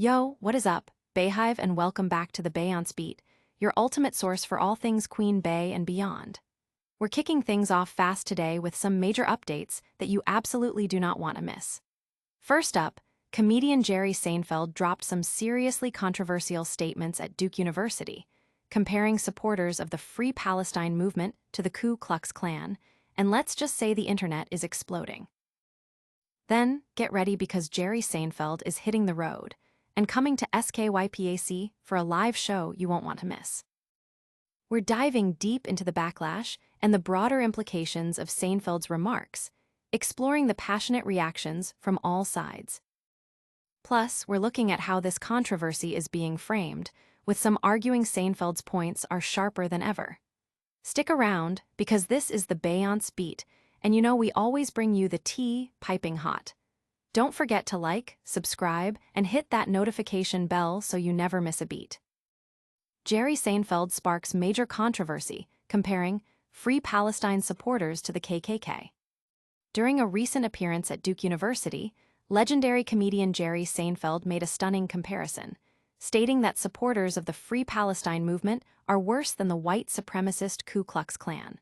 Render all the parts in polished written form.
Yo, what is up, Bayhive, and welcome back to the Beyonce Beat, your ultimate source for all things Queen Bey and beyond. We're kicking things off fast today with some major updates that you absolutely do not want to miss. First up, comedian Jerry Seinfeld dropped some seriously controversial statements at Duke University, comparing supporters of the Free Palestine movement to the Ku Klux Klan, and let's just say the internet is exploding. Then, get ready because Jerry Seinfeld is hitting the road and coming to SKYPAC for a live show you won't want to miss. We're diving deep into the backlash and the broader implications of Seinfeld's remarks, exploring the passionate reactions from all sides. Plus, we're looking at how this controversy is being framed, with some arguing Seinfeld's points are sharper than ever. Stick around, because this is the Beyonce Beat, and you know we always bring you the tea piping hot. Don't forget to like, subscribe, and hit that notification bell so you never miss a beat. Jerry Seinfeld sparks major controversy, comparing Free Palestine supporters to the KKK. During a recent appearance at Duke University, legendary comedian Jerry Seinfeld made a stunning comparison, stating that supporters of the Free Palestine movement are worse than the white supremacist Ku Klux Klan.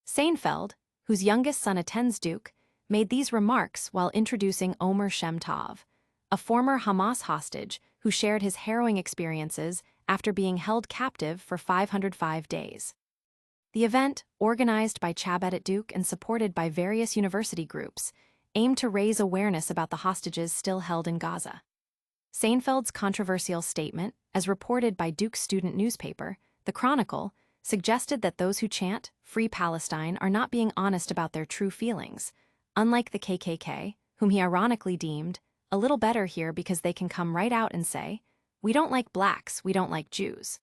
Seinfeld, whose youngest son attends Duke, made these remarks while introducing Omer Shem Tov, a former Hamas hostage who shared his harrowing experiences after being held captive for 505 days. The event, organized by Chabad at Duke and supported by various university groups, aimed to raise awareness about the hostages still held in Gaza. Seinfeld's controversial statement, as reported by Duke's student newspaper, The Chronicle, suggested that those who chant Free Palestine are not being honest about their true feelings, unlike the KKK, whom he ironically deemed a little better here because they can come right out and say, "We don't like blacks, we don't like Jews."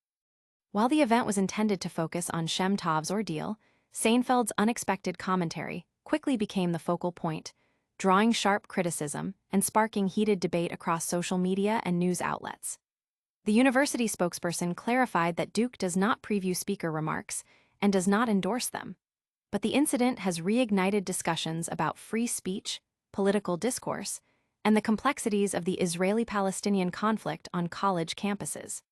While the event was intended to focus on Shem Tov's ordeal, Seinfeld's unexpected commentary quickly became the focal point, drawing sharp criticism and sparking heated debate across social media and news outlets. The university spokesperson clarified that Duke does not preview speaker remarks and does not endorse them. But the incident has reignited discussions about free speech, political discourse, and the complexities of the Israeli-Palestinian conflict on college campuses.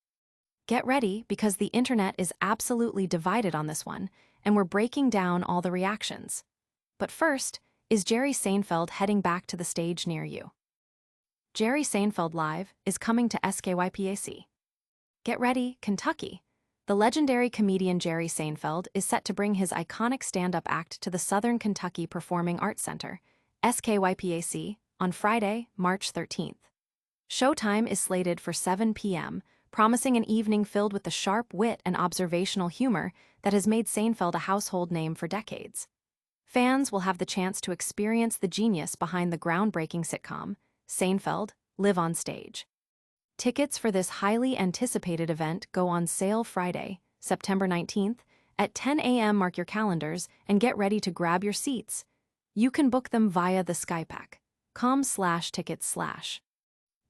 Get ready because the internet is absolutely divided on this one, and we're breaking down all the reactions. But first, is Jerry Seinfeld heading back to the stage near you? Jerry Seinfeld Live is coming to SKYPAC. Get ready, Kentucky. The legendary comedian Jerry Seinfeld is set to bring his iconic stand-up act to the Southern Kentucky Performing Arts Center, SKYPAC, on Friday, March 13th. Showtime is slated for 7 p.m., promising an evening filled with the sharp wit and observational humor that has made Seinfeld a household name for decades. Fans will have the chance to experience the genius behind the groundbreaking sitcom, Seinfeld, live on stage. Tickets for this highly anticipated event go on sale Friday, September 19th, at 10 a.m. Mark your calendars and get ready to grab your seats. You can book them via the skypack.com/tickets/.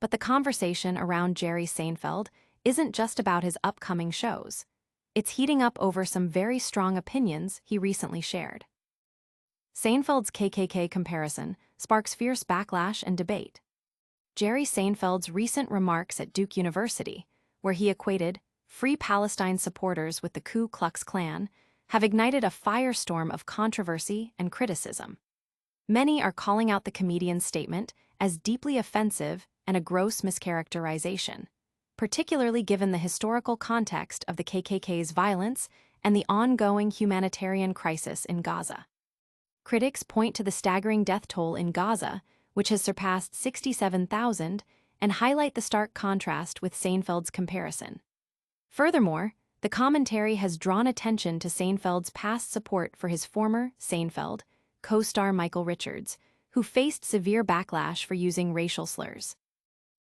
But the conversation around Jerry Seinfeld isn't just about his upcoming shows. It's heating up over some very strong opinions he recently shared. Seinfeld's KKK comparison sparks fierce backlash and debate. Jerry Seinfeld's recent remarks at Duke University, where he equated Free Palestine supporters with the Ku Klux Klan, have ignited a firestorm of controversy and criticism. Many are calling out the comedian's statement as deeply offensive and a gross mischaracterization, particularly given the historical context of the KKK's violence and the ongoing humanitarian crisis in Gaza. Critics point to the staggering death toll in Gaza, which has surpassed 67,000, and highlight the stark contrast with Seinfeld's comparison. Furthermore, the commentary has drawn attention to Seinfeld's past support for his former Seinfeld co-star Michael Richards, who faced severe backlash for using racial slurs.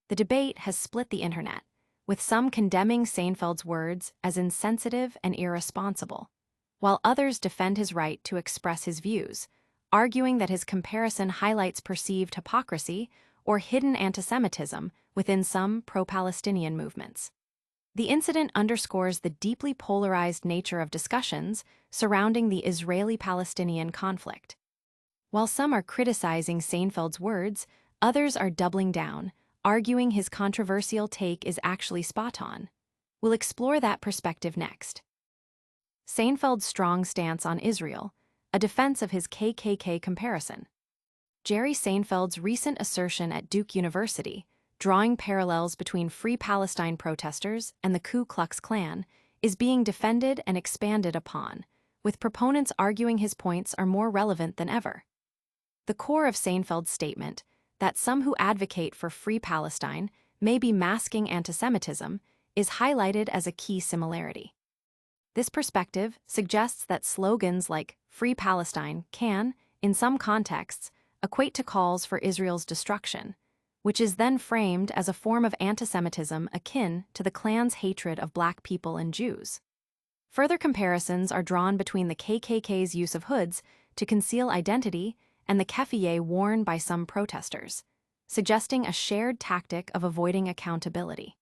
The debate has split the internet, with some condemning Seinfeld's words as insensitive and irresponsible, while others defend his right to express his views, arguing that his comparison highlights perceived hypocrisy or hidden antisemitism within some pro-Palestinian movements. The incident underscores the deeply polarized nature of discussions surrounding the Israeli-Palestinian conflict. While some are criticizing Seinfeld's words, others are doubling down, arguing his controversial take is actually spot on. We'll explore that perspective next. Seinfeld's strong stance on Israel, a defense of his KKK comparison. Jerry Seinfeld's recent assertion at Duke University, drawing parallels between Free Palestine protesters and the Ku Klux Klan, is being defended and expanded upon, with proponents arguing his points are more relevant than ever. The core of Seinfeld's statement, that some who advocate for Free Palestine may be masking antisemitism, is highlighted as a key similarity. This perspective suggests that slogans like Free Palestine can, in some contexts, equate to calls for Israel's destruction, which is then framed as a form of antisemitism akin to the Klan's hatred of Black people and Jews. Further comparisons are drawn between the KKK's use of hoods to conceal identity and the keffiyeh worn by some protesters, suggesting a shared tactic of avoiding accountability.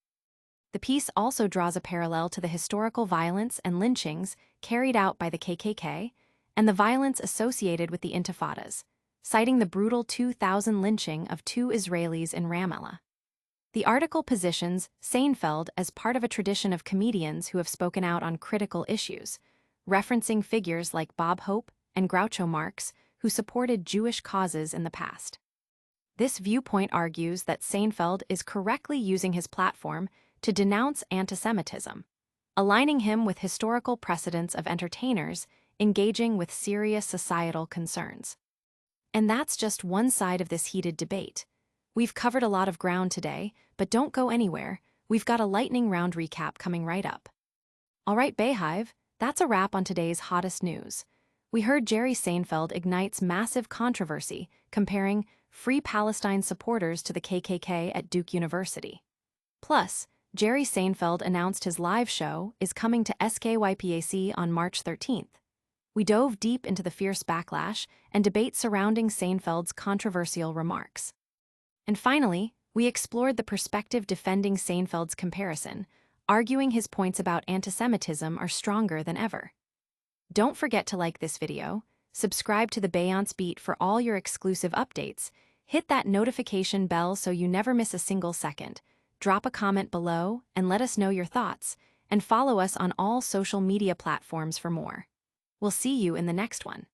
The piece also draws a parallel to the historical violence and lynchings carried out by the KKK and the violence associated with the Intifadas, citing the brutal 2000 lynching of 2 Israelis in Ramallah. The article positions Seinfeld as part of a tradition of comedians who have spoken out on critical issues, referencing figures like Bob Hope and Groucho Marx, who supported Jewish causes in the past. This viewpoint argues that Seinfeld is correctly using his platform to denounce antisemitism, aligning him with historical precedents of entertainers engaging with serious societal concerns. And that's just one side of this heated debate. We've covered a lot of ground today, but don't go anywhere. We've got a lightning round recap coming right up. All right, Bayhive, that's a wrap on today's hottest news. We heard Jerry Seinfeld ignites massive controversy comparing Free Palestine supporters to the KKK at Duke University. Plus, Jerry Seinfeld announced his live show is coming to SKYPAC on March 13th. We dove deep into the fierce backlash and debate surrounding Seinfeld's controversial remarks. And finally, we explored the perspective defending Seinfeld's comparison, arguing his points about antisemitism are stronger than ever. Don't forget to like this video, subscribe to the Beyonce Beat for all your exclusive updates, hit that notification bell so you never miss a single second, drop a comment below and let us know your thoughts, and follow us on all social media platforms for more. We'll see you in the next one.